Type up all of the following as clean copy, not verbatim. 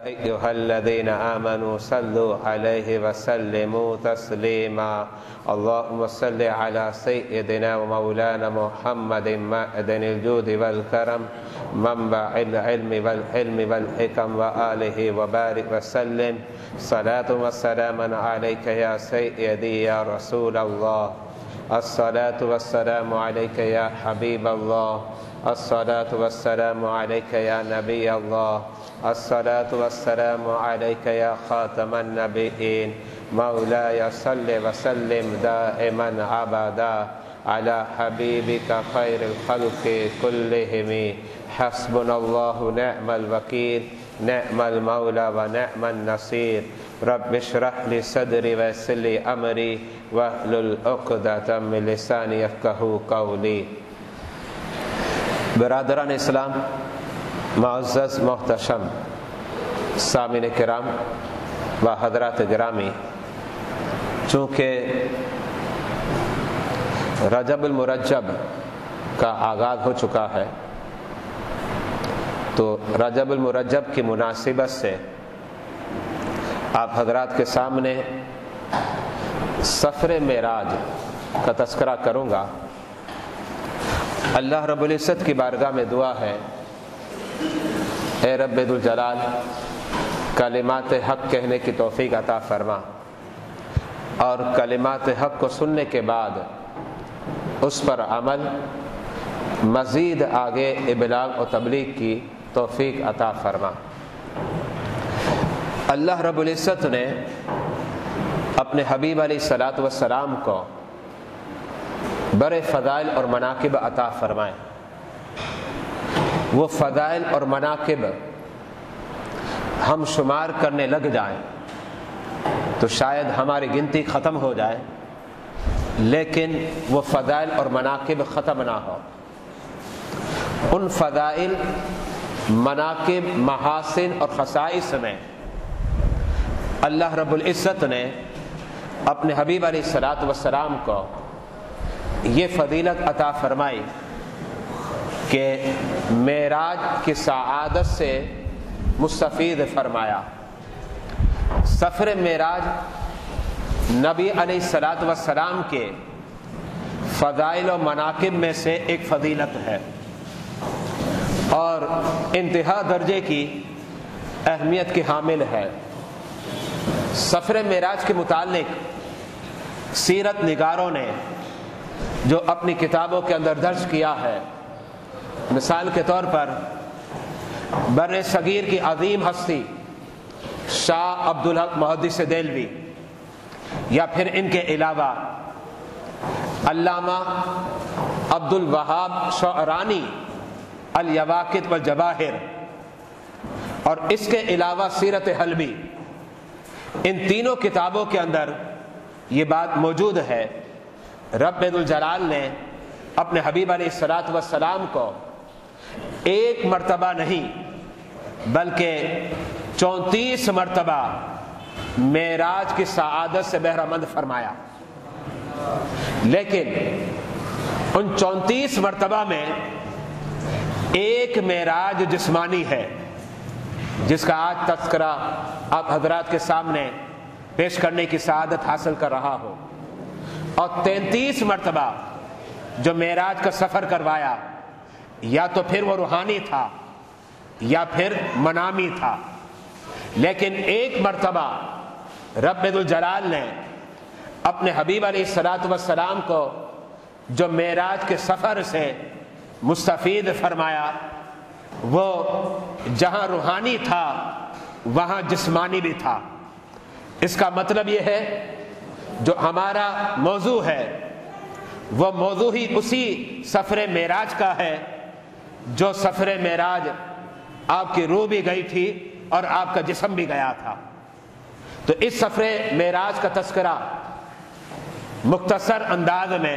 أيها الذين آمنوا صلوا عليه وسلموا تسليما اللهم صل على سيدنا ومولانا محمد معدن الجود والكرم منبع العلم والحلم والحكم وآله وبارك وسلم صلاة وسلاما عليك يا سيدي يا رسول الله الصلاة والسلام عليك يا حبيب الله الصلاة والسلام عليك يا نبي الله الصلاة والسلام عليك يا خاتم النبيين مولاي صل وسلم دائما أبدا على حبيبك خير الخلق كلهم حسبنا الله نعم الوكيل نعم المولى ونعم النصير رب اشرح لي صدري ويسر لي أمري واحلل عقدة من لساني يفقهوا قولي. برادران اسلام، معزز محتشم سامعین کرام و حضرات گرامی، چونکہ رجب المرجب کا آغاز ہو چکا ہے تو رجب المرجب کی مناسبت سے آپ حضرات کے سامنے سفر معراج کا تذکرہ کروں گا. اللہ رب العزت کی بارگاہ میں دعا ہے، اے رب ذوالجلال کلمات حق کہنے کی توفیق عطا فرما اور کلمات حق کو سننے کے بعد اس پر عمل، مزید آگے ابلاغ و تبلیغ کی توفیق عطا فرما. اللہ رب العزت نے اپنے حبیب علیہ الصلاۃ والسلام کو بڑے فضائل اور مناقب عطا فرمائے. وہ فضائل اور مناقب ہم شمار کرنے لگ جائیں تو شاید ہماری گنتی ختم ہو جائے، لیکن وہ فضائل اور مناقب ختم نہ ہو. ان فضائل، مناقب، محاسن اور خصائص میں اللہ رب العزت نے اپنے حبیب علیہ الصلاۃ والسلام کو یہ فضیلت عطا فرمائی کہ معراج کی سعادت سے مستفید فرمایا. سفر معراج نبی علیہ الصلاۃ والسلام کے فضائل و مناقب میں سے ایک فضیلت ہے اور انتہا درجے کی اہمیت کی حامل ہے. سفر معراج کے متعلق سیرت نگاروں نے جو اپنی کتابوں کے اندر درج کیا ہے، مثال کے طور پر بر صغیر کی عظیم ہستی شاہ عبدالحق محدث دہلوی، یا پھر ان کے علاوہ علامہ عبدالوہاب شعرانی الیواقت والجواہر، اور اس کے علاوہ سیرت حلبی، ان تینوں کتابوں کے اندر یہ بات موجود ہے. رب ذوالجلال نے اپنے حبیب علیہ الصلاۃ والسلام کو ایک مرتبہ نہیں بلکہ 34 مرتبہ معراج کی سعادت سے بہرہ مند فرمایا. لیکن ان 34 مرتبہ میں ایک معراج جسمانی ہے جس کا آج تذکرہ آپ حضرات کے سامنے پیش کرنے کی سعادت حاصل کر رہا ہوں، اور 33 مرتبہ جو معراج کا سفر کروایا یا تو پھر وہ روحانی تھا یا پھر منامی تھا. لیکن ایک مرتبہ رب ذوالجلال نے اپنے حبیب علیہ الصلاۃ والسلام کو جو معراج کے سفر سے مستفید فرمایا، وہ جہاں روحانی تھا وہاں جسمانی بھی تھا. اس کا مطلب یہ ہے جو ہمارا موضوع ہے وہ موضوع ہی اسی سفر معراج کا ہے جو سفر معراج آپ کی روح بھی گئی تھی اور آپ کا جسم بھی گیا تھا. تو اس سفر معراج کا تذکرہ مختصر انداز میں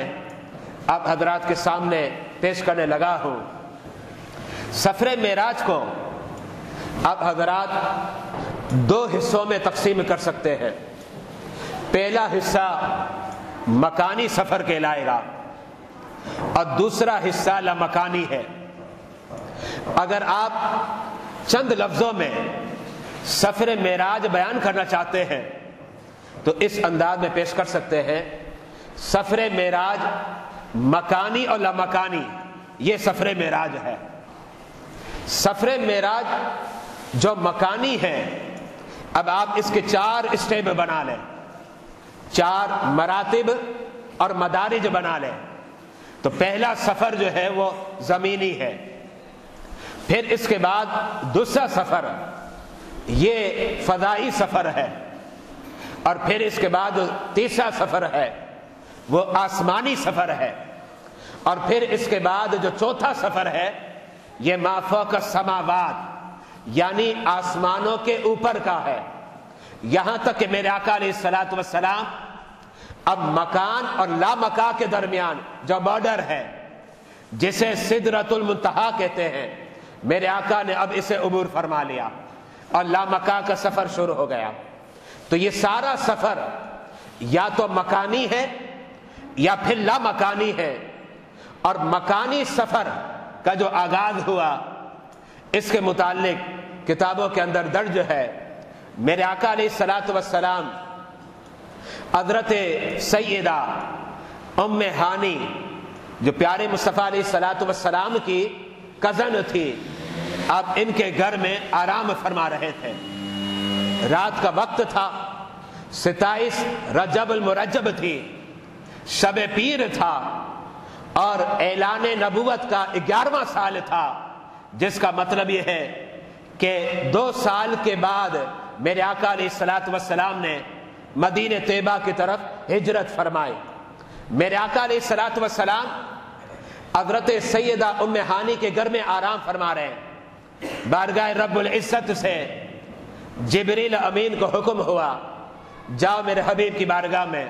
آپ حضرات کے سامنے پیش کرنے لگا ہوں. سفر معراج کو آپ حضرات دو حصوں میں تقسیم کر سکتے ہیں. پہلا حصہ مکانی سفر کہلائے گا اور دوسرا حصہ لامکانی ہے. اگر آپ چند لفظوں میں سفر معراج بیان کرنا چاہتے ہیں تو اس انداز میں پیش کر سکتے ہیں، سفر معراج مکانی اور لامکانی، یہ سفر معراج ہے۔ سفر معراج جو مکانی ہے، اب آپ اس کے 4 اسٹیپ بنا لیں، 4 مراتب اور مدارج بنا لیں۔ تو پہلا سفر جو ہے وہ زمینی ہے، پھر اس کے بعد دوسرا سفر یہ فضائی سفر ہے، اور پھر اس کے بعد تیسرا سفر ہے وہ آسمانی سفر ہے، اور پھر اس کے بعد جو چوتھا سفر ہے یہ ما فوق السماوات، یعنی آسمانوں کے اوپر کا ہے۔ یہاں تک کہ میرے آقا علیہ الصلوۃ والسلام اب مکان اور لا مکان کے درمیان جو بارڈر ہے، جسے سدرۃ المنتہا کہتے ہیں، میرے آقا نے اب اسے عبور فرما لیا اور لا مکان کا سفر شروع ہو گیا۔ تو یہ سارا سفر یا تو مکانی ہے یا پھر لا مکانی ہے، اور مکانی سفر کا جو آغاز ہوا اس کے متعلق کتابوں کے اندر درج ہے۔ میرے آقا علیہ الصلوۃ والسلام حضرت سیدہ ام ہانی جو پیارے مصطفیٰ علیہ الصلوۃ والسلام کی کزن تھی، اب ان کے گھر میں آرام فرما رہے تھے۔ رات کا وقت تھا، 27 رجب المرجب تھی، شب پیر تھا، اور اعلان نبوت کا 11واں سال تھا، جس کا مطلب یہ ہے کہ 2 سال کے بعد میرے آقا علیہ الصلوۃ والسلام نے مدینہ طیبہ کی طرف ہجرت فرمائی۔ میرے آقا علیہ الصلوۃ والسلام حضرت سیدہ ام ہانی کے گھر میں آرام فرما رہے ہیں۔ بارگاہ رب العزت سے جبریل امین کو حکم ہوا، جاؤ میرے حبیب کی بارگاہ میں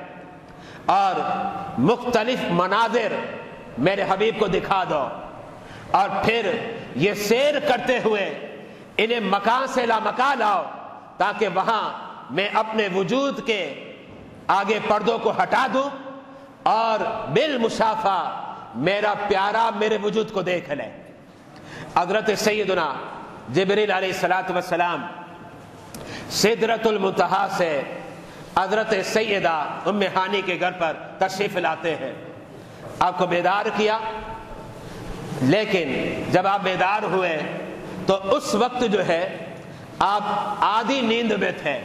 اور مختلف مناظر میرے حبیب کو دکھا دو، اور پھر یہ سیر کرتے ہوئے انہیں مکان سے لا مکان لاؤ، تاکہ وہاں میں اپنے وجود کے آگے پردوں کو ہٹا دوں اور بالمشافہ میرا پیارا میرے وجود کو دیکھ لے۔ حضرت سیدنا جبریل علیہ الصلوۃ والسلام سدرۃ المنتہا سے حضرت سیدہ ام ہانی کے گھر پر تشریف لاتے ہیں، آپ کو بیدار کیا۔ لیکن جب آپ بیدار ہوئے تو اس وقت جو ہے آپ آدھی نیند میں تھے،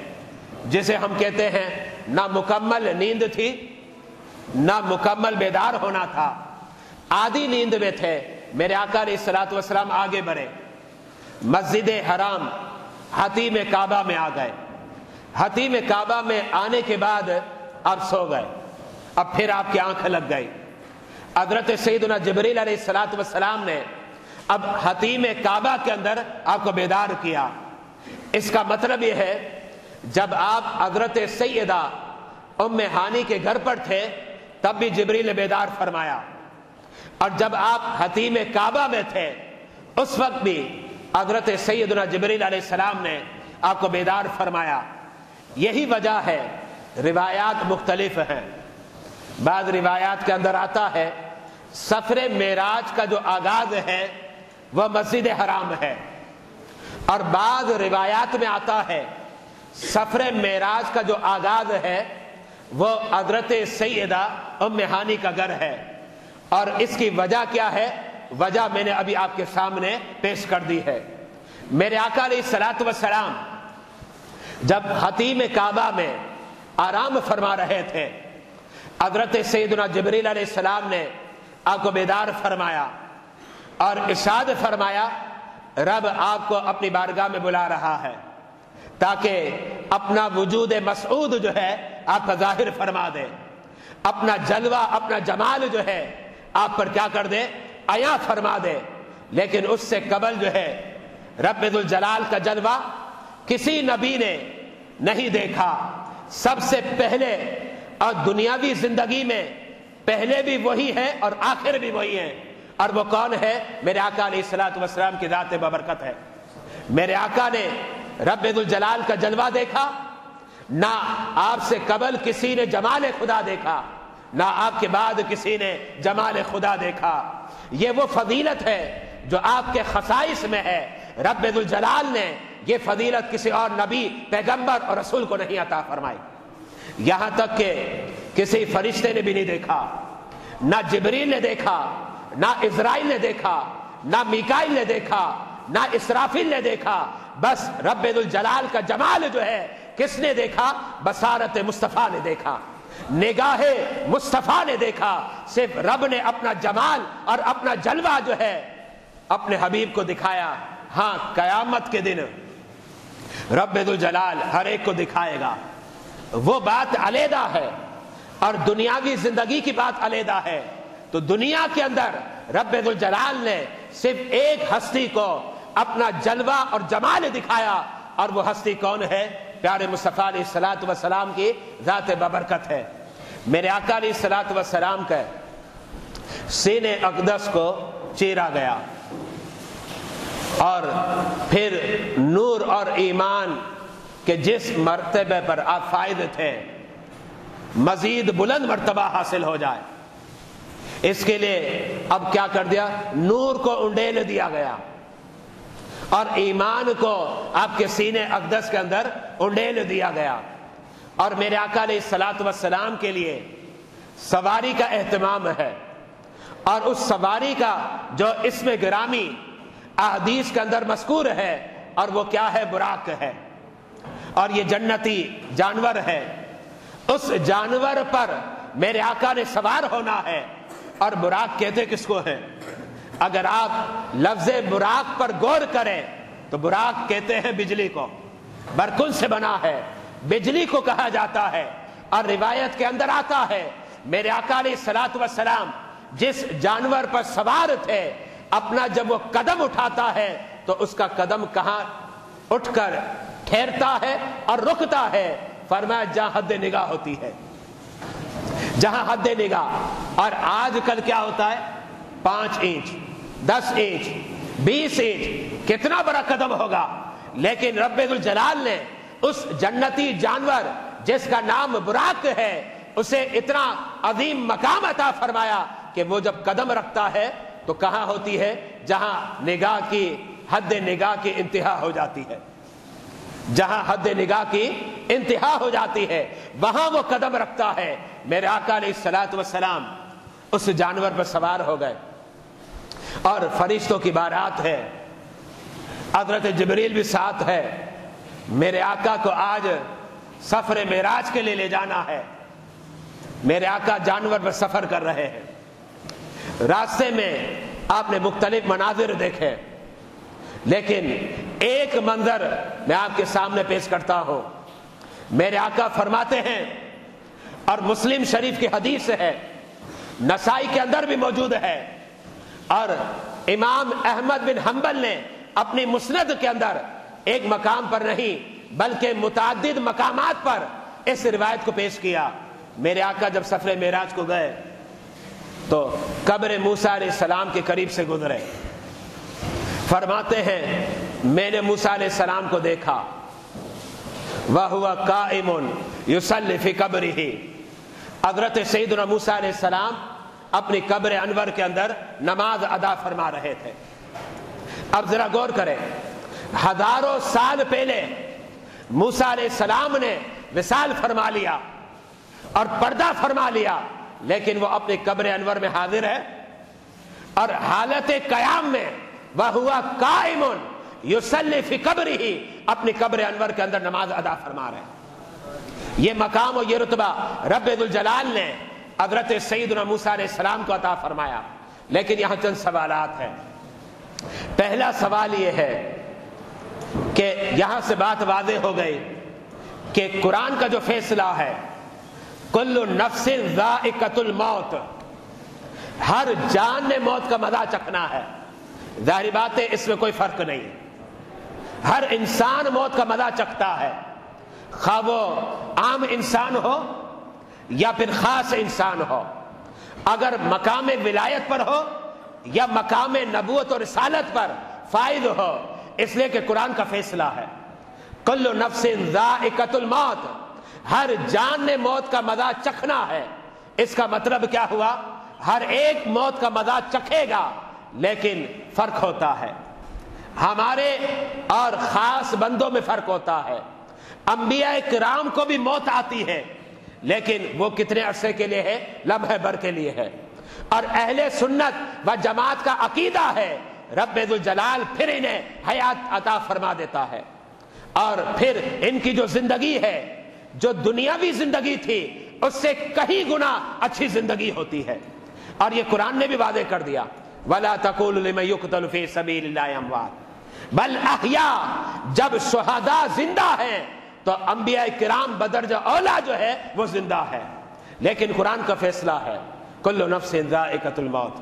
جسے ہم کہتے ہیں نہ مکمل نیند تھی نہ مکمل بیدار ہونا تھا، آدھی نیند میں تھے۔ میرے آقا علیہ الصلوۃ والسلام آگے بڑھے، مسجد حرام حتیم کعبہ میں آ گئے۔ حتیم کعبہ میں آنے کے بعد اب سو گئے، اب پھر آپ کی آنکھ لگ گئی۔ حضرت سیدنا جبریل علیہ الصلوۃ والسلام نے اب حتیم کعبہ کے اندر آپ کو بیدار کیا۔ اس کا مطلب یہ ہے جب آپ حضرت سیدہ ام ہانی کے گھر پر تھے تب بھی جبریل نے بیدار فرمایا، اور جب آپ حتیم کعبہ میں تھے اس وقت بھی حضرت سیدنا جبریل علیہ السلام نے آپ کو بیدار فرمایا۔ یہی وجہ ہے، روایات مختلف ہیں۔ بعض روایات کے اندر آتا ہے سفر معراج کا جو آغاز ہے وہ مسجد حرام ہے، اور بعض روایات میں آتا ہے سفر معراج کا جو آغاز ہے وہ حضرت سیدہ ام ہانی کا گھر ہے۔ اور اس کی وجہ کیا ہے؟ وجہ میں نے ابھی آپ کے سامنے پیش کر دی ہے۔ میرے آقا علیہ الصلوۃ والسلام جب حتیم کعبہ میں آرام فرما رہے تھے، حضرت سیدنا جبریل علیہ السلام نے آپ کو بیدار فرمایا اور ارشاد فرمایا رب آپ کو اپنی بارگاہ میں بلا رہا ہے تاکہ اپنا وجود مسعود جو ہے آپ کا ظاہر فرما دے، اپنا جلوہ اپنا جمال جو ہے آپ پر کیا کر دے، عیاں فرما دے۔ لیکن اس سے قبل جو ہے رب ذوالجلال کا جلوہ کسی نبی نے نہیں دیکھا۔ سب سے پہلے اور دنیاوی زندگی میں پہلے بھی وہی ہے اور آخر بھی وہی ہے، اور وہ کون ہے؟ میرے آقا علیہ الصلوۃ والسلام کی ذات بابرکت ہے۔ میرے آقا نے رب ذوالجلال کا جلوہ دیکھا، نہ آپ سے قبل کسی نے جمال خدا دیکھا، نہ آپ کے بعد کسی نے جمال خدا دیکھا۔ یہ وہ فضیلت ہے جو آپ کے خصائص میں ہے۔ رب ذوالجلال نے یہ فضیلت کسی اور نبی، پیغمبر اور رسول کو نہیں عطا فرمائی، یہاں تک کہ کسی فرشتے نے بھی نہیں دیکھا، نہ جبریل نے دیکھا، نہ اسرائیل نے دیکھا، نہ میکائیل نے دیکھا، نہ اسرافیل نے دیکھا، بس رب ذوالجلال کا جمال جو ہے کس نے دیکھا؟ بصارت مصطفیٰ نے دیکھا، نگاہ مصطفیٰ نے دیکھا۔ صرف رب نے اپنا جمال اور اپنا جلوہ جو ہے اپنے حبیب کو دکھایا۔ ہاں، قیامت کے دن رب ذوالجلال ہر ایک کو دکھائے گا، وہ بات علیحدہ ہے، اور دنیاوی زندگی کی بات علیحدہ ہے۔ تو دنیا کے اندر رب ذوالجلال نے صرف ایک ہستی کو اپنا جلوہ اور جمال دکھایا، اور وہ ہستی کون ہے؟ پیارے مصطفیٰ علیہ الصلوۃ والسلام کی ذات ببرکت ہے۔ میرے آقا علیہ الصلوۃ والسلام کے سینے اقدس کو چیرا گیا، اور پھر نور اور ایمان کے جس مرتبے پر آپ فائد تھے مزید بلند مرتبہ حاصل ہو جائے، اس کے لیے اب کیا کر دیا؟ نور کو انڈیل دیا گیا، اور ایمان کو آپ کے سینے اقدس کے اندر انڈیل دیا گیا، اور میرے آقا علیہ الصلوۃ والسلام کے لیے سواری کا اہتمام ہے، اور اس سواری کا جو اسم گرامی احادیث کے اندر مذکور ہے، اور وہ کیا ہے؟ براق ہے، اور یہ جنتی جانور ہے۔ اس جانور پر میرے آقا نے سوار ہونا ہے، اور براق کہتے کس کو ہے؟ اگر آپ لفظ براق پر غور کریں تو براق کہتے ہیں بجلی کو، برقن سے بنا ہے، بجلی کو کہا جاتا ہے۔ اور روایت کے اندر آتا ہے میرے آقا علیہ الصلوۃ والسلام جس جانور پر سوار تھے، اپنا جب وہ قدم اٹھاتا ہے تو اس کا قدم کہاں اٹھ کر ٹھہرتا ہے اور رکتا ہے؟ فرمایا جہاں حد نگاہ ہوتی ہے، جہاں حد نگاہ۔ اور آج کل کیا ہوتا ہے؟ 5 انچ 10 انچ 20 انچ، کتنا بڑا قدم ہوگا، لیکن رب ذوالجلال نے اس جنتی جانور جس کا نام براق ہے اسے اتنا عظیم مقام عطا فرمایا کہ وہ جب قدم رکھتا ہے تو کہاں ہوتی ہے؟ جہاں نگاہ کی حد نگاہ کی انتہا ہو جاتی ہے، جہاں حد نگاہ کی انتہا ہو جاتی ہے وہاں وہ قدم رکھتا ہے۔ میرے آقا علیہ الصلوۃ والسلام اس جانور پر سوار ہو گئے، اور فرشتوں کی بارات ہے، حضرت جبریل بھی ساتھ ہے۔ میرے آقا کو آج سفر معراج کے لیے لے جانا ہے۔ میرے آقا جانور پر سفر کر رہے ہیں، راستے میں آپ نے مختلف مناظر دیکھے، لیکن ایک منظر میں آپ کے سامنے پیش کرتا ہوں۔ میرے آقا فرماتے ہیں، اور مسلم شریف کی حدیث ہے، نسائی کے اندر بھی موجود ہے، اور امام احمد بن حنبل نے اپنی مسند کے اندر ایک مقام پر نہیں بلکہ متعدد مقامات پر اس روایت کو پیش کیا۔ میرے آقا جب سفر معراج کو گئے تو قبر موسیٰ علیہ السلام کے قریب سے گزرے۔ فرماتے ہیں میں نے موسیٰ علیہ السلام کو دیکھا، وَهُوَ قَائِمٌ يُصَلِّي فِي قَبْرِهِ، حضرت سیدنا موسیٰ علیہ السلام اپنی قبر انور کے اندر نماز ادا فرما رہے تھے۔ اب ذرا غور کریں، ہزاروں سال پہلے موسیٰ علیہ السلام نے وصال فرما لیا اور پردہ فرما لیا، لیکن وہ اپنی قبر انور میں حاضر ہے، اور حالت قیام میں وَهُوَ قَائِمٌ يُصَلِّي فِي قَبْرِهِ اپنی قبر انور کے اندر نماز ادا فرما رہے ہیں۔ یہ مقام و یہ رتبہ رب ذوالجلال نے حضرت سیدنا موسیٰ علیہ السلام کو عطا فرمایا۔ لیکن یہاں چند سوالات ہیں۔ پہلا سوال یہ ہے کہ یہاں سے بات واضح ہو گئی کہ قرآن کا جو فیصلہ ہے، کل نفس ذائقۃ الموت، ہر جان نے موت کا مزہ چکھنا ہے۔ ظاہری بات ہے اس میں کوئی فرق نہیں، ہر انسان موت کا مزہ چکھتا ہے، خواہ وہ عام انسان ہو یا پھر خاص انسان ہو، اگر مقام ولایت پر ہو یا مقام نبوت اور رسالت پر فائد ہو، اس لیے کہ قرآن کا فیصلہ ہے کل نفس ذائقۃ الموت، ہر جان نے موت کا مزہ چکھنا ہے۔ اس کا مطلب کیا ہوا؟ ہر ایک موت کا مزہ چکھے گا، لیکن فرق ہوتا ہے۔ ہمارے اور خاص بندوں میں فرق ہوتا ہے. انبیاء کرام کو بھی موت آتی ہے لیکن وہ کتنے عرصے کے لیے ہے؟ لمحے بھر کے لیے ہے. اور اہل سنت و جماعت کا عقیدہ ہے رب ذوالجلال پھر انہیں حیات عطا فرما دیتا ہے، اور پھر ان کی جو زندگی ہے، جو دنیاوی زندگی تھی اس سے کہیں گنا اچھی زندگی ہوتی ہے. اور یہ قرآن نے بھی واضح کر دیا وَلَا تَقُولُوا لِمَن يُقْتَلُ فِي سَبِيلِ اللَّهِ أَمْوَاتٌ بَلْ أَحْيَاءٌ. جب شہداء زندہ ہیں تو انبیاء کرام بدرجہ اولا جو ہے وہ زندہ ہے. لیکن قرآن کا فیصلہ ہے کل نفس ذائقۃ الموت،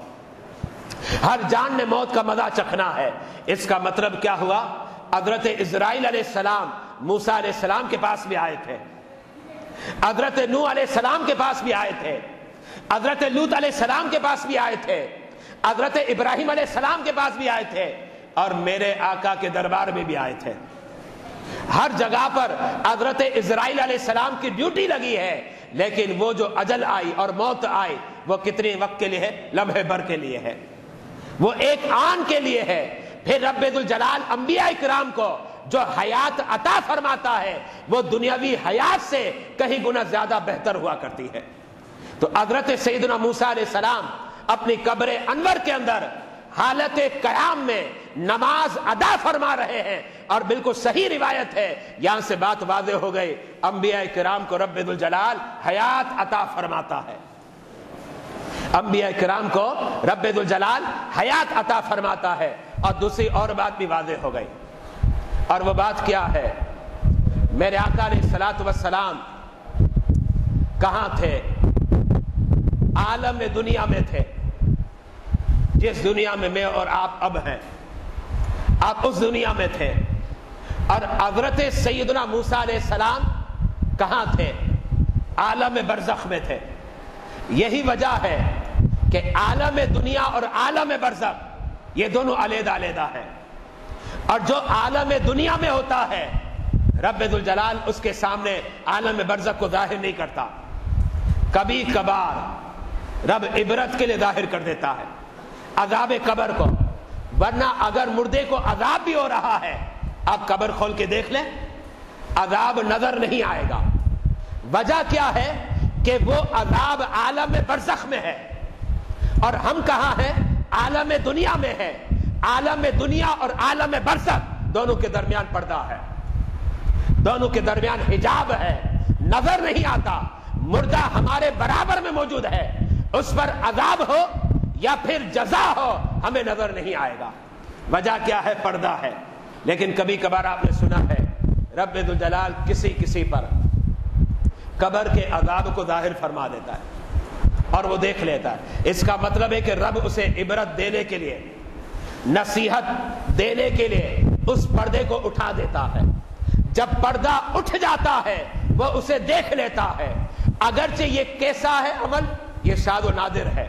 ہر جان نے موت کا مزہ چکھنا ہے. اس کا مطلب کیا ہوا؟ حضرت اسرائیل علیہ السلام موسیٰ علیہ السلام کے پاس بھی آئے تھے، حضرت نوح علیہ السلام کے پاس بھی آئے تھے، حضرت لوط علیہ السلام کے پاس بھی آئے تھے، حضرت ابراہیم علیہ السلام کے پاس بھی آئے تھے، اور میرے آقا کے دربار میں بھی آئے تھے. ہر جگہ پر حضرت اسرائیل علیہ السلام کی ڈیوٹی لگی ہے، لیکن وہ جو اجل آئی اور موت آئی وہ کتنے وقت کے لیے ہے؟ لمحے بھر کے لیے ہے، وہ ایک آن کے لیے ہے. پھر رب ذوالجلال انبیاء کرام کو جو حیات عطا فرماتا ہے وہ دنیاوی حیات سے کہیں گنا زیادہ بہتر ہوا کرتی ہے. تو حضرت سیدنا موسیٰ علیہ السلام اپنی قبر انور کے اندر حالت قیام میں نماز ادا فرما رہے ہیں، اور بالکل صحیح روایت ہے، یہاں سے بات واضح ہو گئی، انبیاء کرام کو رب ذوالجلال حیات عطا فرماتا ہے. انبیاء کرام کو رب ذوالجلال حیات عطا فرماتا ہے. اور دوسری اور بات بھی واضح ہو گئی، اور وہ بات کیا ہے؟ میرے آقا علیہ الصلوۃ والسلام کہاں تھے؟ عالم دنیا میں تھے، جس دنیا میں میں اور آپ اب ہیں، آپ اس دنیا میں تھے. اور حضرت سیدنا موسیٰ علیہ السلام کہاں تھے؟ عالم برزخ میں تھے. یہی وجہ ہے کہ عالم دنیا اور عالم برزخ یہ دونوں علیحدہ علیحدہ ہیں. اور جو عالم دنیا میں ہوتا ہے رب ذوالجلال اس کے سامنے عالم برزخ کو ظاہر نہیں کرتا. کبھی کبھار رب عبرت کے لیے ظاہر کر دیتا ہے عذاب قبر کو، ورنہ اگر مردے کو عذاب بھی ہو رہا ہے آپ قبر کھول کے دیکھ لیں عذاب نظر نہیں آئے گا. وجہ کیا ہے؟ کہ وہ عذاب عالم برزخ میں ہے، اور ہم کہاں ہیں؟ عالم دنیا میں ہے. عالم دنیا اور عالم برزخ دونوں کے درمیان پردہ ہے، دونوں کے درمیان حجاب ہے، نظر نہیں آتا. مردہ ہمارے برابر میں موجود ہے، اس پر عذاب ہو یا پھر جزا ہو ہمیں نظر نہیں آئے گا. وجہ کیا ہے؟ پردہ ہے. لیکن کبھی کبھار آپ نے سنا ہے رب ذوالجلال کسی پر قبر کے عذاب کو ظاہر فرما دیتا ہے اور وہ دیکھ لیتا ہے. اس کا مطلب ہے کہ رب اسے عبرت دینے کے لیے، نصیحت دینے کے لیے اس پردے کو اٹھا دیتا ہے. جب پردہ اٹھ جاتا ہے وہ اسے دیکھ لیتا ہے. اگرچہ یہ کیسا ہے عمل؟ یہ شاذ و نادر ہے،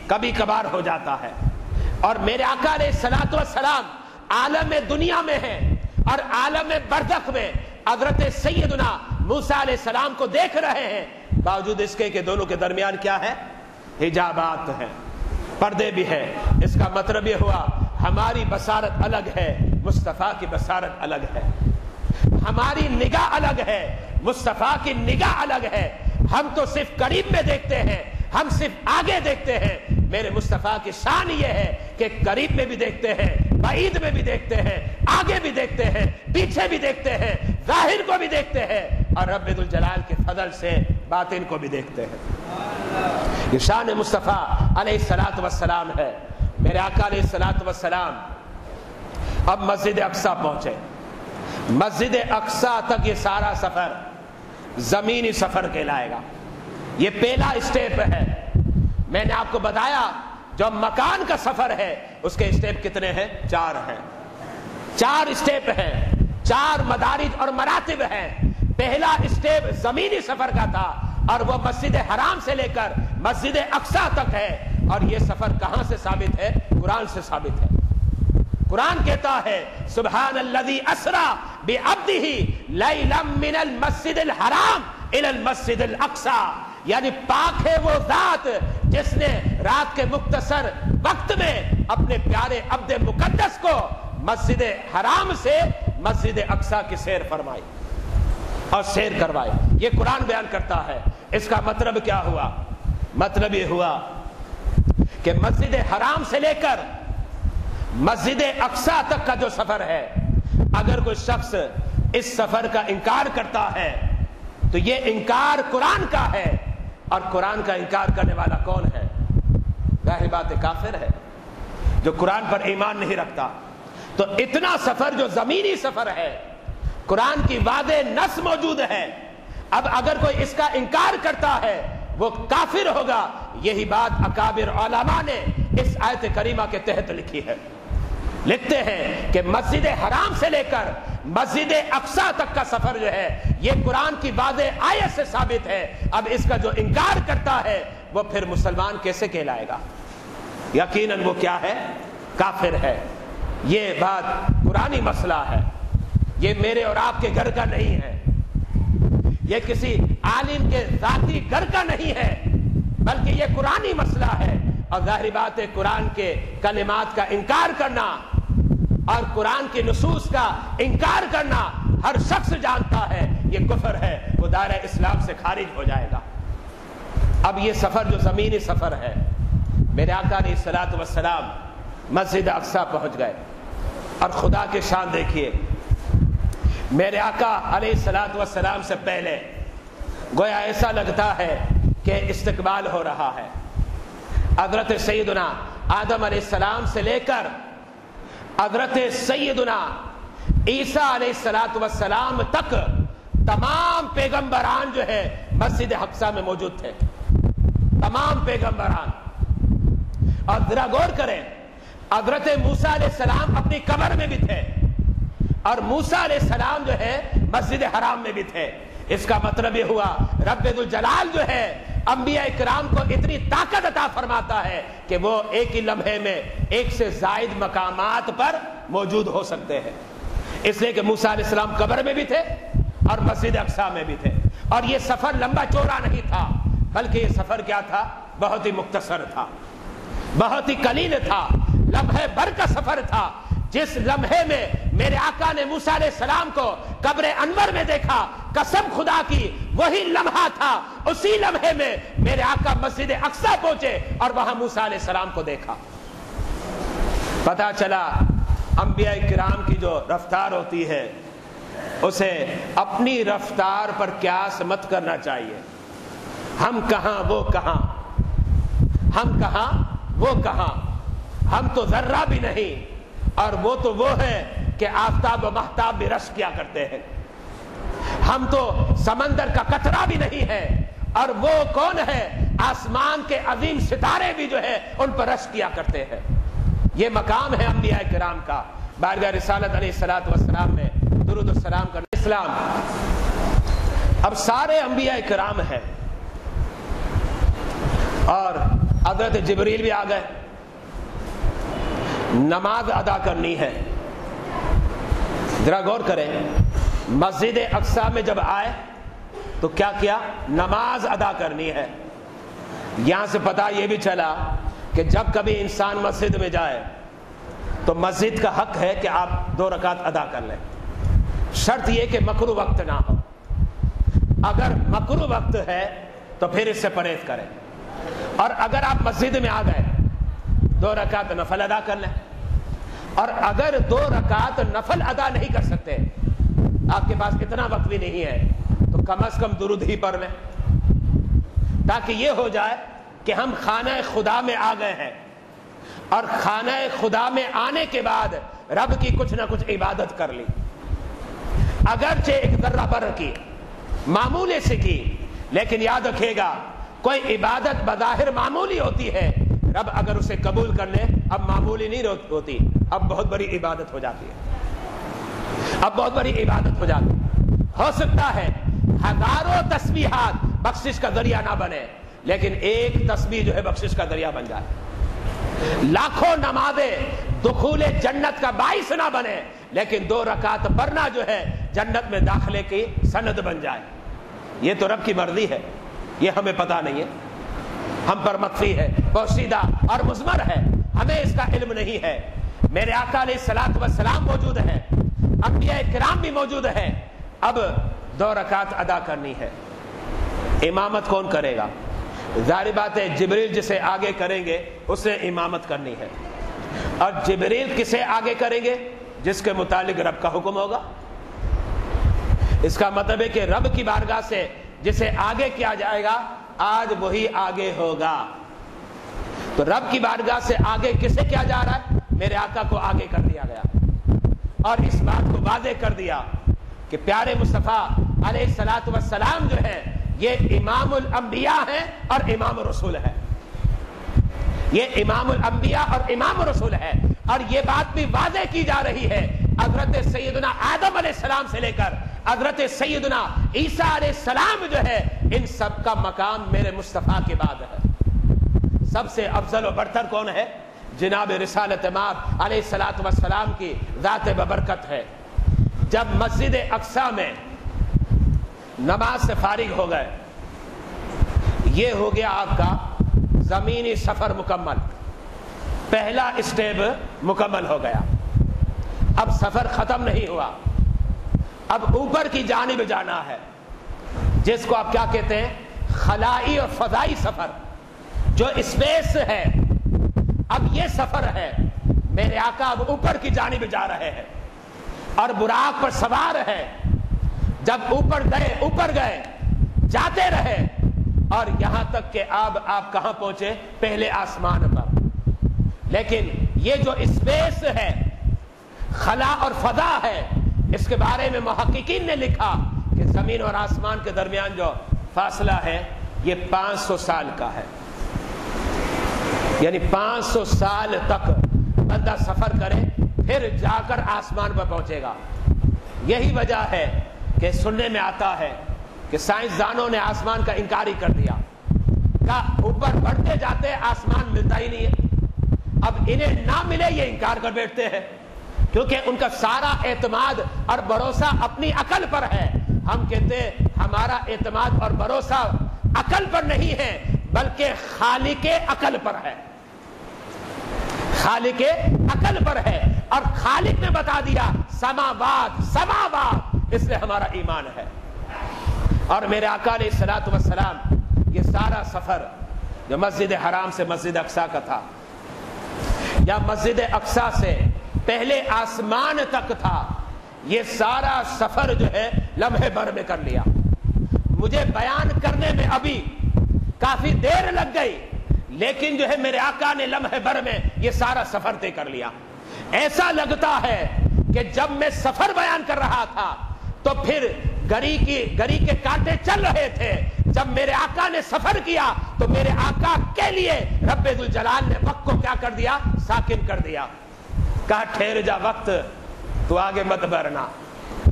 کبھی کبھار ہو جاتا ہے. اور میرے آقا علیہ الصلوۃ والسلام عالم دنیا میں ہیں اور عالم برزخ میں حضرت سیدنا موسیٰ علیہ السلام کو دیکھ رہے ہیں، باوجود اس کے کہ دونوں کے درمیان کیا ہے؟ حجابات ہیں، پردے بھی ہیں. اس کا مطلب یہ ہوا ہماری بصارت الگ ہے، مصطفیٰ کی بصارت الگ ہے. ہماری نگاہ الگ ہے، مصطفیٰ کی نگاہ الگ ہے. ہم تو صرف قریب میں دیکھتے ہیں، ہم صرف آگے دیکھتے ہیں. میرے مصطفیٰ کی شان یہ ہے کہ قریب میں بھی دیکھتے ہیں، بعید میں بھی دیکھتے ہیں، آگے بھی دیکھتے ہیں، پیچھے بھی دیکھتے ہیں، ظاہر کو بھی دیکھتے ہیں، اور رب ذوالجلال کے فضل سے باطن کو بھی دیکھتے ہیں. یہ شان مصطفیٰ علیہ الصلوۃ والسلام ہے. میرے آقا علیہ الصلوۃ والسلام اب مسجد اقصیٰ پہنچے. مسجد اقصیٰ تک یہ سارا سفر زمینی سفر کہلائے گا. یہ پہلا اسٹیپ ہے. میں نے آپ کو بتایا جو مکان کا سفر ہے اس کے اسٹیپ کتنے ہیں؟ 4 ہیں. 4 اسٹیپ ہیں، 4 مدارج اور مراتب ہیں. پہلا اسٹیپ زمینی سفر کا تھا اور وہ مسجد حرام سے لے کر مسجد اقصیٰ تک ہے. اور یہ سفر کہاں سے ثابت ہے؟ قرآن سے ثابت ہے. قرآن کہتا ہے سبحان الذی اسری بعبدہ لیلا من المسجد الحرام الی المسجد الاقصیٰ، یعنی پاک ہے وہ ذات جس نے رات کے مختصر وقت میں اپنے پیارے عبد مقدس کو مسجد حرام سے مسجد اقصی کی سیر فرمائی اور سیر کروائی. یہ قرآن بیان کرتا ہے. اس کا مطلب کیا ہوا؟ مطلب یہ ہوا کہ مسجد حرام سے لے کر مسجد اقصی تک کا جو سفر ہے، اگر کوئی شخص اس سفر کا انکار کرتا ہے تو یہ انکار قرآن کا ہے. اور قرآن کا انکار کرنے والا کون ہے؟ ظاہر بات ہے کافر ہے جو قرآن پر ایمان نہیں رکھتا. تو اتنا سفر جو زمینی سفر ہے، قرآن کی واضح نص موجود ہے، اب اگر کوئی اس کا انکار کرتا ہے وہ کافر ہوگا. یہی بات اکابر علماء نے اس آیت کریمہ کے تحت لکھی ہے. لکھتے ہیں کہ مسجد حرام سے لے کر مسجد اقصی تک کا سفر جو ہے یہ قرآن کی واضح آیت سے ثابت ہے. اب اس کا جو انکار کرتا ہے وہ پھر مسلمان کیسے کہلائے گا؟ یقیناً وہ کیا ہے؟ کافر ہے. یہ بات قرآنی مسئلہ ہے، یہ میرے اور آپ کے گھر کا نہیں ہے، یہ کسی عالم کے ذاتی گھر کا نہیں ہے، بلکہ یہ قرآنی مسئلہ ہے. اور ظاہری بات ہے قرآن کے کلمات کا انکار کرنا اور قرآن کی نصوص کا انکار کرنا ہر شخص جانتا ہے یہ کفر ہے، وہ دائرہ اسلام سے خارج ہو جائے گا. اب یہ سفر جو زمینی سفر ہے، میرے آقا علیہ الصلوۃ والسلام مسجد اقصی پہنچ گئے. اور خدا کی شان دیکھیے، میرے آقا علیہ الصلوۃ والسلام سے پہلے گویا ایسا لگتا ہے کہ استقبال ہو رہا ہے. حضرت سیدنا آدم علیہ السلام سے لے کر حضرت سیدنا عیسیٰ علیہ الصلوۃ والسلام تک تمام پیغمبران جو ہے مسجد اقصی میں موجود تھے. تمام پیغمبران. اور ذرا غور کریں، حضرت موسیٰ علیہ السلام اپنی قبر میں بھی تھے اور موسیٰ علیہ السلام جو ہے مسجد حرام میں بھی تھے. اس کا مطلب یہ ہوا رب ذوالجلال جو ہے انبیاء کرام کو اتنی طاقت عطا فرماتا ہے کہ وہ ایک ہی لمحے میں ایک سے زائد مقامات پر موجود ہو سکتے ہیں. اس لیے کہ موسیٰ علیہ السلام قبر میں بھی تھے اور مسجد اقصی میں بھی تھے. اور یہ سفر لمبا چوڑا نہیں تھا، بلکہ یہ سفر کیا تھا؟ بہت ہی مختصر تھا، بہت ہی قلیل تھا، لمحے بھر کا سفر تھا. جس لمحے میں میرے آقا نے موسیٰ علیہ السلام کو قبر انور میں دیکھا، قسم خدا کی وہی لمحہ تھا. اسی لمحے میں میرے آقا مسجد اقصی پہنچے اور وہاں موسیٰ علیہ السلام کو دیکھا. پتا چلا انبیاء کرام کی جو رفتار ہوتی ہے اسے اپنی رفتار پر قیاس مت کرنا چاہیے. ہم کہاں وہ کہاں، ہم کہاں وہ کہاں. ہم تو ذرہ بھی نہیں اور وہ تو وہ ہے کہ آفتاب و مہتاب بھی رش کیا کرتے ہیں. ہم تو سمندر کا قطرہ بھی نہیں ہے اور وہ کون ہے؟ آسمان کے عظیم ستارے بھی جو ہے ان پر رش کیا کرتے ہیں. یہ مقام ہے انبیاء کرام کا. بارگاہ رسالت علیہ الصلوۃ والسلام میں درود السلام کا اسلام. اب سارے انبیاء کرام ہیں اور حضرت جبریل بھی آ گئے. نماز ادا کرنی ہے. ذرا غور کریں، مسجد اقصی میں جب آئے تو کیا کیا؟ نماز ادا کرنی ہے. یہاں سے پتہ یہ بھی چلا کہ جب کبھی انسان مسجد میں جائے تو مسجد کا حق ہے کہ آپ 2 رکعت ادا کر لیں. شرط یہ کہ مکروہ وقت نہ ہو. اگر مکروہ وقت ہے تو پھر اس سے پرہیز کریں. اور اگر آپ مسجد میں آ گئے 2 رکعت نفل ادا کر لیں. اور اگر 2 رکعت نفل ادا نہیں کر سکتے، آپ کے پاس اتنا وقت بھی نہیں ہے، تو کم از کم درود ہی پڑھ لیں تاکہ یہ ہو جائے کہ ہم خانہ خدا میں آ گئے ہیں اور خانہ خدا میں آنے کے بعد رب کی کچھ نہ کچھ عبادت کر لی. اگرچہ ایک ذرہ بر کی، معمولی سے کی، لیکن یاد رکھیے گا کوئی عبادت بظاہر معمولی ہوتی ہے، رب اگر اسے قبول کر لے اب معمولی نہیں ہوتی، اب بہت بڑی عبادت ہو جاتی ہے. اب بہت بڑی عبادت ہو جاتی ہے. ہو سکتا ہے ہزاروں تسبیحات بخشش کا ذریعہ نہ بنے، لیکن ایک تسبیح جو ہے بخشش کا ذریعہ بن جائے. لاکھوں نمازیں دخول جنت کا باعث نہ بنے، لیکن 2 رکعت پڑھنا جو ہے جنت میں داخلے کی سند بن جائے. یہ تو رب کی مرضی ہے، یہ ہمیں پتہ نہیں ہے. ہم پر مخفی ہے، پوشیدہ اور مضمر ہے، ہمیں اس کا علم نہیں ہے. میرے آقا علیہ الصلوۃ والسلام موجود ہے، انبیاء کرام بھی موجود ہے. اب 2 رکعت ادا کرنی ہے. امامت کون کرے گا؟ ظاہر بات ہے جبریل جسے آگے کریں گے اسے امامت کرنی ہے. اور جبریل کسے آگے کریں گے؟ جس کے متعلق رب کا حکم ہوگا. اس کا مطلب ہے کہ رب کی بارگاہ سے جسے آگے کیا جائے گا آج وہی آگے ہوگا. تو رب کی بارگاہ سے آگے کسے کیا جا رہا ہے؟ میرے آقا کو آگے کر دیا گیا. اور اس بات کو واضح کر دیا کہ پیارے مصطفیٰ علیہ الصلوۃ والسلام جو ہے یہ امام الانبیاء ہے اور امام الرسول ہے. یہ امام الانبیاء اور امام الرسول ہے. اور یہ بات بھی واضح کی جا رہی ہے حضرت سیدنا آدم علیہ السلام سے لے کر حضرت سیدنا عیسیٰ علیہ السلام جو ہے ان سب کا مقام میرے مصطفیٰ کے بعد ہے. سب سے افضل و برتر کون ہے؟ جناب رسالت مآب علیہ الصلوۃ والسلام کی ذات ببرکت ہے. جب مسجد اقصی میں نماز سے فارغ ہو گئے، یہ ہو گیا آپ کا زمینی سفر مکمل. پہلا اسٹیپ مکمل ہو گیا. اب سفر ختم نہیں ہوا، اب اوپر کی جانب جانا ہے، جس کو آپ کیا کہتے ہیں؟ خلائی اور فضائی سفر، جو اسپیس ہے. اب یہ سفر ہے. میرے آقا اب اوپر کی جانب جا رہے ہیں اور براق پر سوار ہے. جب اوپر گئے جاتے رہے اور یہاں تک کہ اب آپ کہاں پہنچے؟ پہلے آسمان پر. لیکن یہ جو اسپیس ہے، خلا اور فضا ہے، اس کے بارے میں محققین نے لکھا کہ زمین اور آسمان کے درمیان جو فاصلہ ہے یہ 500 سال کا ہے. یعنی 500 سال تک بندہ سفر کرے پھر جا کر آسمان پر پہنچے گا. یہی وجہ ہے کہ سننے میں آتا ہے کہ سائنسدانوں نے آسمان کا انکار ہی کر دیا. کہا اوپر بڑھتے جاتے آسمان ملتا ہی نہیں ہے. اب انہیں نہ ملے یہ انکار کر بیٹھتے ہیں، کیونکہ ان کا سارا اعتماد اور بھروسہ اپنی عقل پر ہے. ہم کہتے ہیں ہمارا اعتماد اور بھروسہ عقل پر نہیں ہے بلکہ خالق عقل پر ہے. خالق عقل پر ہے اور خالق نے بتا دیا سماوات، اس لیے ہمارا ایمان ہے. اور میرے آقا علیہ الصلوۃ والسلام یہ سارا سفر جو مسجد حرام سے مسجد اقصی کا تھا یا مسجد اقصی سے پہلے آسمان تک تھا، یہ سارا سفر جو ہے لمحے بھر میں کر لیا. مجھے بیان کرنے میں ابھی کافی دیر لگ گئی، لیکن جو ہے میرے آقا نے لمحے بھر میں یہ سارا سفر طے کر لیا. ایسا لگتا ہے کہ جب میں سفر بیان کر رہا تھا تو پھر گری کے کانٹے چل رہے تھے. جب میرے آقا نے سفر کیا تو میرے آقا کے لیے رب ذوالجلال نے وقت کو کیا کر دیا؟ ساکن کر دیا. کہا ٹھہر جا وقت، تو آگے مت بڑھنا.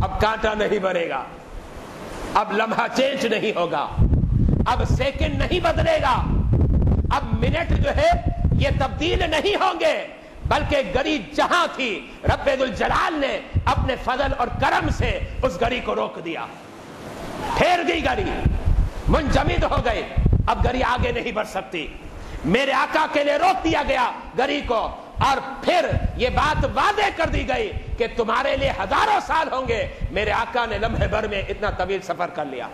اب کانٹا نہیں بڑھے گا، اب لمحہ چینج نہیں ہوگا، اب سیکنڈ نہیں بدلے گا، اب منٹ جو ہے یہ تبدیل نہیں ہوں گے، بلکہ گڑی جہاں تھی رب ذوالجلال نے اپنے فضل اور کرم سے اس گڑی کو روک دیا. ٹھہر گئی گڑی، منجمد ہو گئی، اب گڑی آگے نہیں بڑھ سکتی. میرے آقا کے لیے روک دیا گیا گڑی کو، اور پھر یہ بات واضح کر دی گئی کہ تمہارے لیے ہزاروں سال ہوں گے. میرے آقا نے لمحے بھر میں اتنا طویل سفر کر لیا.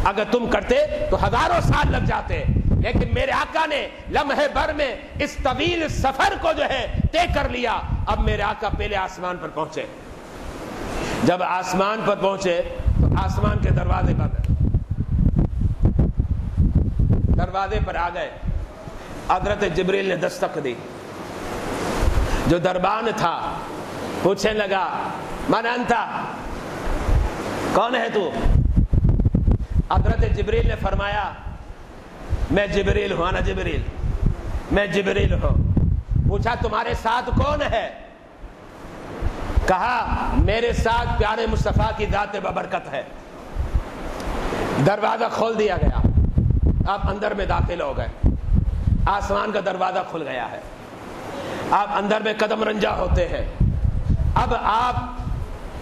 اگر تم کرتے تو ہزاروں سال لگ جاتے، لیکن میرے آقا نے لمحے بھر میں اس طویل سفر کو جو ہے طے کر لیا. اب میرے آقا پہلے آسمان پر پہنچے. جب آسمان پر پہنچے تو آسمان کے دروازے بند، دروازے پر آ گئے. حضرت جبریل نے دستک دی. جو دربان تھا پوچھنے لگا من انتا، کون ہے تو؟ حضرت جبریل نے فرمایا میں جبریل ہوں، انا جبریل، میں جبریل ہوں. پوچھا تمہارے ساتھ کون ہے؟ کہا میرے ساتھ پیارے مصطفیٰ کی ذات ببرکت ہے. دروازہ کھول دیا گیا، آپ اندر میں داخل ہو گئے. آسمان کا دروازہ کھل گیا ہے، آپ اندر میں قدم رنجا ہوتے ہیں. اب آپ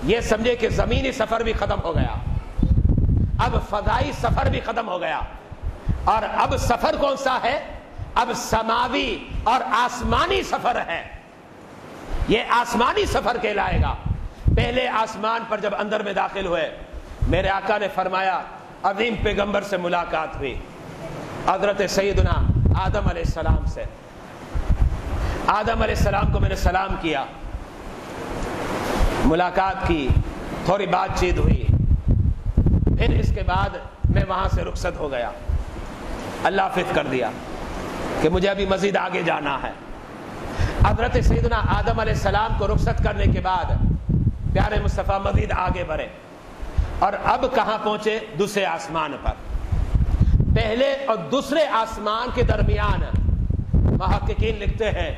یہ سمجھے کہ زمینی سفر بھی ختم ہو گیا، اب فضائی سفر بھی ختم ہو گیا، اور اب سفر کون سا ہے؟ اب سماوی اور آسمانی سفر ہے. یہ آسمانی سفر کہلائے گا۔ پہلے آسمان پر جب اندر میں داخل ہوئے، میرے آقا نے فرمایا عظیم پیغمبر سے ملاقات ہوئی، حضرت سیدنا آدم علیہ السلام سے۔ آدم علیہ السلام کو میں نے سلام کیا، ملاقات کی، تھوڑی بات چیت ہوئی، پھر اس کے بعد میں وہاں سے رخصت ہو گیا۔ اللہ فت کر دیا کہ مجھے ابھی مزید آگے جانا ہے۔ حضرت سیدنا آدم علیہ السلام کو رخصت کرنے کے بعد پیارے مصطفیٰ مزید آگے بڑھے، اور اب کہاں پہنچے؟ دوسرے آسمان پر۔ پہلے اور دوسرے آسمان کے درمیان محققین لکھتے ہیں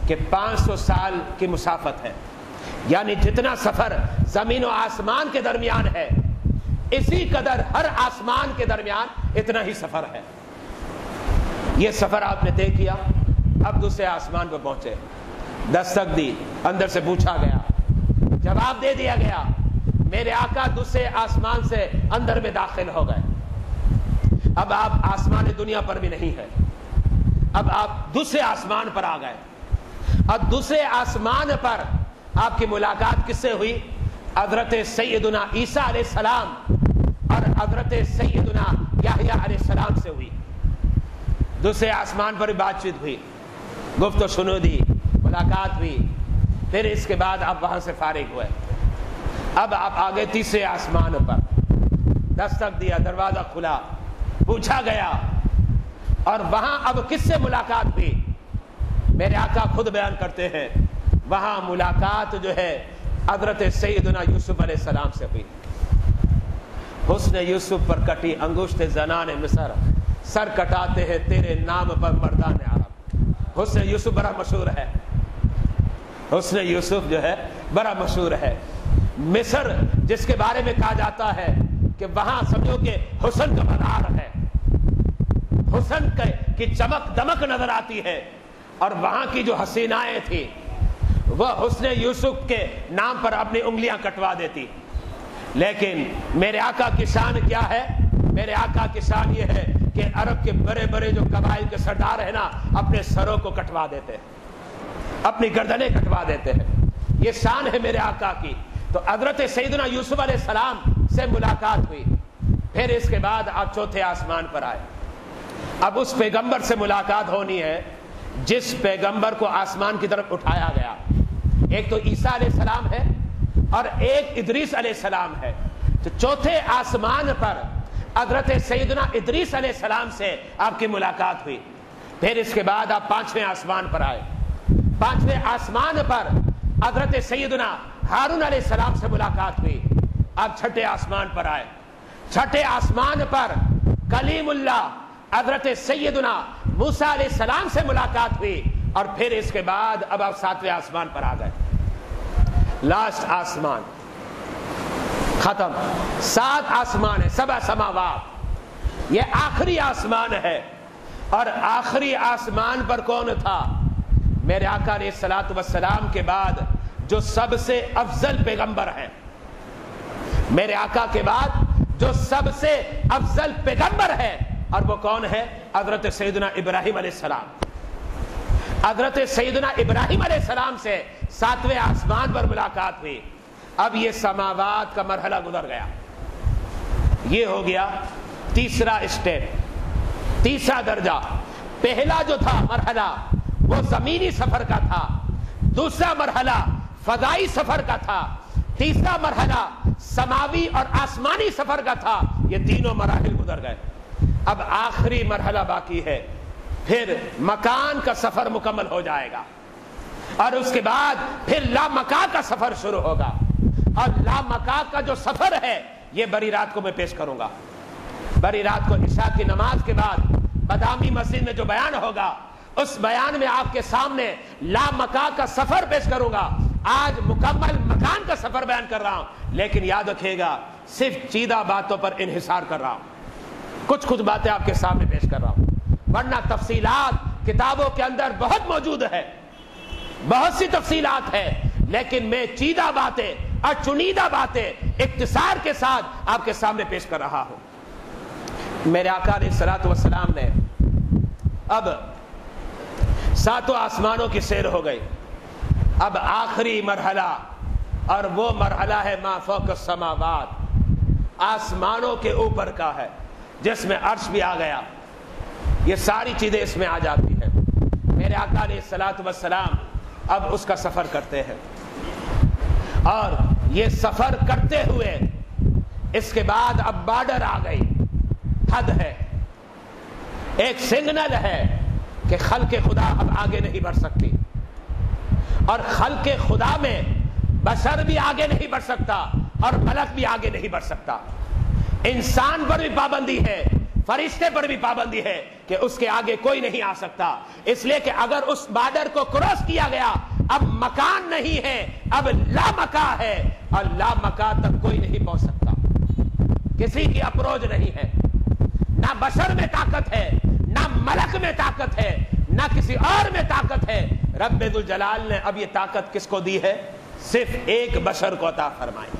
کہ 500 سال کی مسافت ہے، یعنی جتنا سفر زمین و آسمان کے درمیان ہے، اسی قدر ہر آسمان کے درمیان اتنا ہی سفر ہے۔ یہ سفر آپ نے طے کیا، اب دوسرے آسمان پر پہنچے، دستک دی، اندر سے پوچھا گیا، جواب دے دیا گیا، میرے آقا دوسرے آسمان سے اندر میں داخل ہو گئے۔ اب آپ آسمان دنیا پر بھی نہیں ہے، اب آپ دوسرے آسمان پر آ گئے۔ اب دوسرے آسمان پر آپ کی ملاقات کس سے ہوئی؟ حضرت سیدنا عیسیٰ علیہ السلام اور حضرت سیدنا یحییٰ علیہ السلام سے ہوئی۔ دوسرے آسمان پر بات چیت ہوئی، گفت و شنودی، ملاقات ہوئی، پھر اس کے بعد آپ وہاں سے فارغ ہوئے۔ اب آپ آگے تیسرے آسمان پر، دستک دیا، دروازہ کھلا، پوچھا گیا، اور وہاں اب کس سے ملاقات ہوئی؟ میرے آقا خود بیان کرتے ہیں وہاں ملاقات جو ہے حضرت سیدنا یوسف علیہ السلام سے ہوئی۔ حسن یوسف پر کٹی انگشت زنان مصر، سر کٹاتے ہیں تیرے نام پر مردان عرب۔ حسن یوسف بڑا مشہور ہے، حسن یوسف جو ہے بڑا مشہور ہے۔ مصر جس کے بارے میں کہا جاتا ہے کہ وہاں سمجھو کہ حسن کا بازار ہے، حسن کی چمک دمک نظر آتی ہے، اور وہاں کی جو حسینائیں تھیں وہ حسن یوسف کے نام پر اپنی انگلیاں کٹوا دیتی۔ لیکن میرے آقا کی شان کیا ہے؟ میرے آقا کی شان یہ ہے کہ عرب کے بڑے بڑے جو قبائل کے سردار ہیں نا، اپنے سروں کو کٹوا دیتے ہیں، اپنی گردنیں کٹوا دیتے ہیں۔ یہ شان ہے میرے آقا کی۔ تو حضرت سیدنا یوسف علیہ السلام سے ملاقات ہوئی، پھر اس کے بعد آپ چوتھے آسمان پر آئے۔ اب اس پیغمبر سے ملاقات ہونی ہے جس پیغمبر کو آسمان کی طرف اٹھایا گیا۔ ایک تو عیسیٰ علیہ السلام ہے اور ایک ادریس علیہ السلام ہے۔ تو چوتھے آسمان پر حضرت سیدنا ادریس علیہ السلام سے آپ کی ملاقات ہوئی۔ پھر اس کے بعد آپ پانچویں آسمان پر آئے۔ پانچویں آسمان پر حضرت سیدنا ہارون علیہ السلام سے ملاقات ہوئی۔ آپ چھٹے آسمان پر آئے۔ چھٹے آسمان پر کلیم اللہ حضرت سیدنا موسیٰ علیہ السلام سے ملاقات ہوئی، اور پھر اس کے بعد اب آپ ساتویں آسمان پر آ گئے۔ لاسٹ آسمان ختم، 7 آسمان ہے، 7 سماوات، یہ آخری آسمان ہے۔ اور آخری آسمان پر کون تھا؟ میرے آقا علیہ الصلوۃ والسلام کے بعد جو سب سے افضل پیغمبر ہیں، میرے آقا کے بعد جو سب سے افضل پیغمبر ہے، اور وہ کون ہے؟ حضرت سیدنا ابراہیم علیہ السلام۔ حضرت سیدنا ابراہیم علیہ السلام سے 7ویں آسمان پر ملاقات ہوئی۔ اب یہ سماوات کا مرحلہ گزر گیا، یہ ہو گیا تیسرا اسٹیپ، تیسرا درجہ۔ پہلا جو تھا مرحلہ وہ زمینی سفر کا تھا، دوسرا مرحلہ فضائی سفر کا تھا، تیسرا مرحلہ سماوی اور آسمانی سفر کا تھا۔ یہ تینوں مراحل گزر گئے، اب آخری مرحلہ باقی ہے، پھر مکان کا سفر مکمل ہو جائے گا، اور اس کے بعد پھر لامکان کا سفر شروع ہوگا۔ اور لامکان کا جو سفر ہے یہ بڑی رات کو میں پیش کروں گا۔ بڑی رات کو عشاء کی نماز کے بعد بادامی مسجد میں جو بیان ہوگا، اس بیان میں آپ کے سامنے لامکان کا سفر پیش کروں گا۔ آج مکمل مکان کا سفر بیان کر رہا ہوں، لیکن یاد رکھیے گا صرف چیدہ باتوں پر انحصار کر رہا ہوں، کچھ باتیں آپ کے سامنے پیش کر رہا ہوں، ورنہ تفصیلات کتابوں کے اندر بہت موجود ہے، بہت سی تفصیلات ہے، لیکن میں چیدہ باتیں اور چنیدہ باتیں اختصار کے ساتھ آپ کے سامنے پیش کر رہا ہوں۔ میرے آقا علیہ الصلوۃ والسلام نے اب 7 آسمانوں کی سیر ہو گئی، اب آخری مرحلہ، اور وہ مرحلہ ہے ما فوق السماوات، آسمانوں کے اوپر کا ہے، جس میں عرش بھی آ گیا، یہ ساری چیزیں اس میں آ جاتی ہیں۔ میرے آقا علیہ الصلوۃ والسلام اب اس کا سفر کرتے ہیں، اور یہ سفر کرتے ہوئے اس کے بعد اب بارڈر آ گئی، حد ہے، ایک سگنل ہے کہ خلق خدا اب آگے نہیں بڑھ سکتی، اور خلق خدا میں بشر بھی آگے نہیں بڑھ سکتا اور ملک بھی آگے نہیں بڑھ سکتا۔ انسان پر بھی پابندی ہے، فرشتے پر بھی پابندی ہے کہ اس کے آگے کوئی نہیں آ سکتا، اس لیے کہ اگر اس بارڈر کو کراس کیا گیا اب مکان نہیں ہے، اب لا مکا ہے، اور لا مکا تک کوئی نہیں پہنچ سکتا، کسی کی اپروچ نہیں ہے، نہ بشر میں طاقت ہے، نہ ملک میں طاقت ہے، نہ کسی اور میں طاقت ہے۔ رب ذوالجلال نے اب یہ طاقت کس کو دی ہے؟ صرف ایک بشر کو عطا فرمائی۔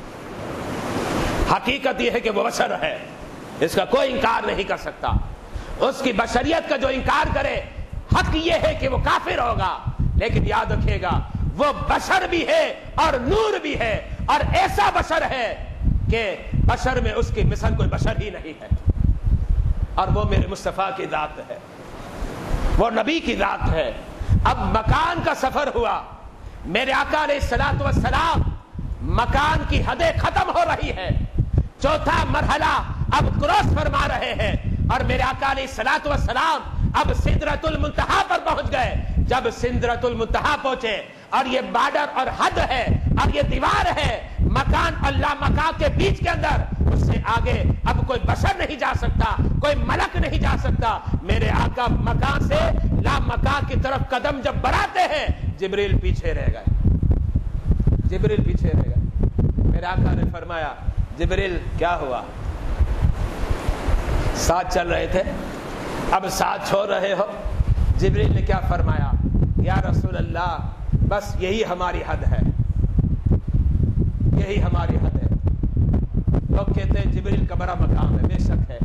حقیقت یہ ہے کہ وہ بشر ہے، اس کا کوئی انکار نہیں کر سکتا، اس کی بشریت کا جو انکار کرے حق یہ ہے کہ وہ کافر ہوگا، لیکن یاد رکھیے گا وہ بشر بھی ہے اور نور بھی ہے، اور ایسا بشر ہے کہ بشر میں اس کی مثل کوئی بشر ہی نہیں ہے، اور وہ میرے مصطفیٰ کی ذات ہے، وہ نبی کی ذات ہے۔ اب مکان کا سفر ہوا، میرے آقا علیہ الصلوۃ والسلام مکان کی حدیں ختم ہو رہی ہے، چوتھا مرحلہ اب کراس فرما رہے ہیں، اور میرے آقا علیہ الصلوۃ والسلام اب سدرۃ المنتہا پر پہنچ گئے۔ جب سدرۃ المنتہا پہنچے اور یہ بارڈر اور حد ہے اور یہ دیوار ہے مکان اور لا مکان کے بیچ کے اندر، اس سے آگے اب کوئی بشر نہیں جا سکتا، کوئی ملک نہیں جا سکتا۔ میرے آقا مکان سے لا مکان کی طرف قدم جب بڑھاتے ہیں جبریل پیچھے رہ گئے، جبریل پیچھے رہ گئے۔ میرے آقا نے فرمایا جبریل کیا ہوا؟ ساتھ چل رہے تھے، اب ساتھ چھوڑ رہے ہو؟ جبریل نے کیا فرمایا؟ یا رسول اللہ بس یہی ہماری حد ہے، یہی ہماری حد ہے۔ لوگ کہتے ہیں جبریل کا بڑا مقام ہے، بے شک ہے،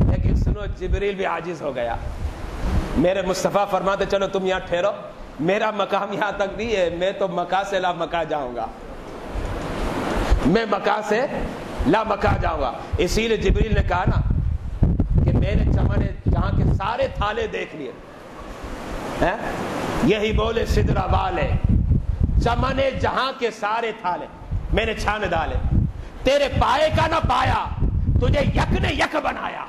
لیکن سنو جبریل بھی عاجز ہو گیا۔ میرے مصطفیٰ فرماتے چلو تم یہاں ٹھہرو، میرا مقام یہاں تک نہیں ہے، میں تو مکہ سے لا مکہ جاؤں گا، میں مکہ سے لا مکہ جاؤں گا۔ اسی لیے جبریل نے کہا نا کہ میں نے چمن جہاں کے سارے تھالے دیکھ لیے، یہی بولے سدرہ والے، چمن جہاں کے سارے تھالے میں نے چھان ڈالے، تیرے پائے کا نہ پایا، تجھے یک نے یک بنایا،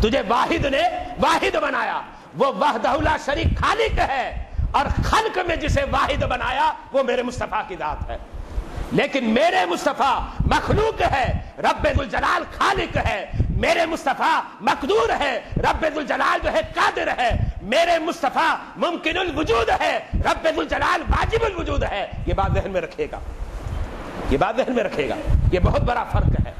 تجھے واحد نے واحد بنایا۔ وہ وحدہ لا شریک خالق ہے، اور خلق میں جسے واحد بنایا وہ میرے مصطفیٰ کی ذات ہے، لیکن میرے مصطفیٰ مخلوق ہے، رب ذوالجلال خالق ہے، میرے مصطفیٰ مقدور ہے، رب ذوالجلال جو ہے قادر ہے، میرے مصطفیٰ ممکن الوجود ہے، رب ذوالجلال واجب الوجود ہے۔ یہ بات ذہن میں رکھیے گا، یہ بات ذہن میں رکھیے گا، یہ بہت بڑا فرق ہے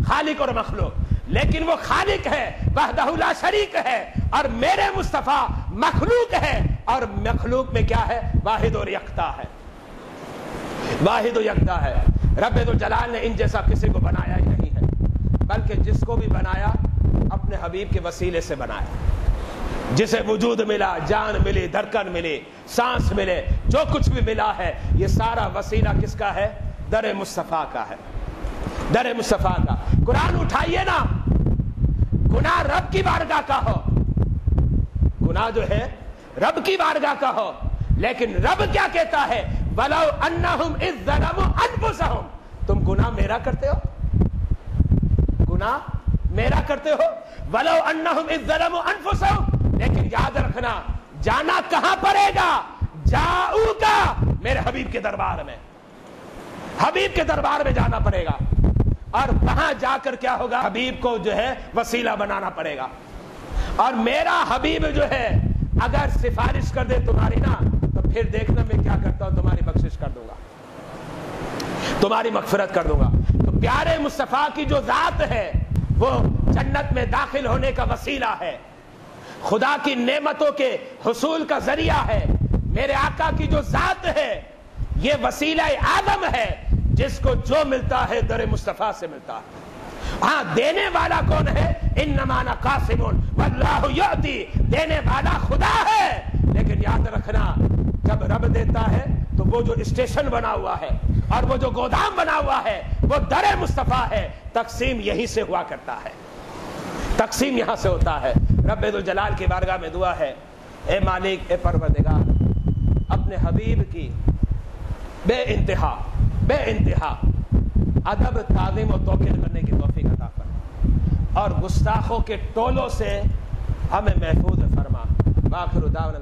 خالق اور مخلوق۔ لیکن وہ خالق ہے، وحدہ لا شریک ہے، اور میرے مصطفیٰ مخلوق ہے، اور مخلوق میں کیا ہے؟ واحد اور یکتا ہے، واحد و یکتا ہے۔ رب ذوالجلال نے ان جیسا کسی کو بنایا ہی نہیں ہے، بلکہ جس کو بھی بنایا اپنے حبیب کے وسیلے سے بنایا، جسے وجود ملا، جان ملی، دھڑکن ملی، سانس ملے، جو کچھ بھی ملا ہے یہ سارا وسیلہ کس کا ہے؟ در مصطفیٰ کا ہے، در مصطفیٰ کا۔ قرآن اٹھائیے نا، گناہ رب کی بارگاہ کا ہو، گناہ جو ہے رب کی بارگاہ کا ہو، لیکن رب کیا کہتا ہے؟ وَلَوْ أَنَّهُمْ إِذْ ظَلَمُوا أَنفُسَهُمْ، تم گناہ میرا کرتے ہو، گناہ میرا کرتے ہو، وَلَوْ أَنَّهُمْ إِذْ ظَلَمُوا أَنفُسَهُمْ، لیکن یاد رکھنا جانا کہاں پڑے گا؟ جاؤگا میرے حبیب کے دربار میں، حبیب کے دربار میں جانا پڑے گا، اور وہاں جا کر کیا ہوگا؟ حبیب کو جو ہے وسیلہ بنانا پڑے گا، اور میرا حبیب جو ہے اگر سفارش کر دے تمہاری نا، تو پھر دیکھنا میں کیا کرتا ہوں، تمہاری بخشش کر دوں گا، تمہاری مغفرت کر دوں گا۔ تو پیارے مصطفیٰ کی جو ذات ہے وہ جنت میں داخل ہونے کا وسیلہ ہے، خدا کی نعمتوں کے حصول کا ذریعہ ہے۔ میرے آقا کی جو ذات ہے یہ وسیلہ اعظم ہے، جس کو جو ملتا ہے در مصطفیٰ سے ملتا ہے۔ ہاں دینے والا کون ہے؟ انما انا قاسم واللہ یعطی، دینے والا خدا ہے، لیکن یاد رکھنا جب رب دیتا ہے تو وہ جو اسٹیشن بنا ہوا ہے اور وہ جو گودام بنا ہوا ہے وہ در مصطفیٰ ہے. تقسیم یہیں سے ہوا کرتا ہے, تقسیم یہاں سے ہوتا ہے. رب ذوالجلال کی بارگاہ میں دعا ہے, اے مالک, اے پروردگار, اپنے حبیب کی بے انتہا ادب, تعظیم و توقیر کرنے کی توفیق عطا فرما اور گستاخوں کے ٹولوں سے ہمیں محفوظ فرما. وآخر دعوانا